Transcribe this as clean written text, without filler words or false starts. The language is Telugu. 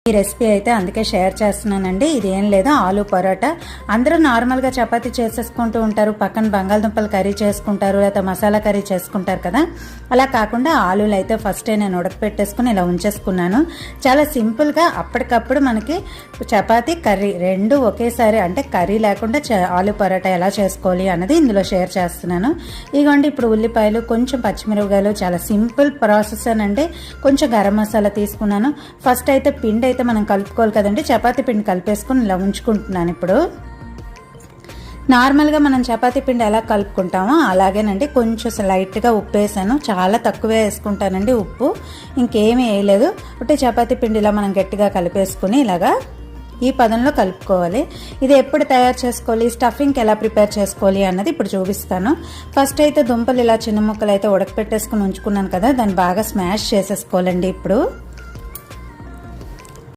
ఈ రెసిపీ అయితే అందుకే షేర్ చేస్తున్నానండి. ఇదేం లేదు, ఆలు పరోటా. అందరూ నార్మల్గా చపాతీ చేసేసుకుంటూ ఉంటారు, పక్కన బంగాళదుంపలు కర్రీ చేసుకుంటారు, లేదా మసాలా కర్రీ చేసుకుంటారు కదా. అలా కాకుండా ఆలులు అయితే ఫస్టే నేను ఉడకపెట్టేసుకుని ఇలా ఉంచేసుకున్నాను. చాలా సింపుల్గా అప్పటికప్పుడు మనకి చపాతీ కర్రీ రెండు ఒకేసారి, అంటే కర్రీ లేకుండా ఆలు పరోటా ఎలా చేసుకోవాలి అన్నది ఇందులో షేర్ చేస్తున్నాను. ఇదిగోండి, ఇప్పుడు ఉల్లిపాయలు, కొంచెం పచ్చిమిరపకాయలు, చాలా సింపుల్ ప్రాసెస్ అనండి. కొంచెం గరం మసాలా తీసుకున్నాను. ఫస్ట్ అయితే పిండి అయితే మనం కలుపుకోవాలి కదండి, చపాతీ పిండి కలిపేసుకుని ఇలా ఉంచుకుంటున్నాను. ఇప్పుడు నార్మల్గా మనం చపాతీ పిండి ఎలా కలుపుకుంటామో అలాగేనండి. కొంచెం లైట్గా ఉప్పు వేసాను, చాలా తక్కువే వేసుకుంటానండి ఉప్పు, ఇంకేమీ వేయలేదు. అంటే చపాతీ పిండి ఇలా మనం గట్టిగా కలిపేసుకుని ఇలాగా ఈ పదంలో కలుపుకోవాలి. ఇది ఎప్పుడు తయారు చేసుకోవాలి, స్టఫింగ్కి ఎలా ప్రిపేర్ చేసుకోవాలి అన్నది ఇప్పుడు చూపిస్తాను. ఫస్ట్ అయితే దుంపలు ఇలా చిన్న ముక్కలు అయితే ఉడకపెట్టేసుకుని ఉంచుకున్నాను కదా, దాన్ని బాగా స్మాష్ చేసేసుకోవాలండి. ఇప్పుడు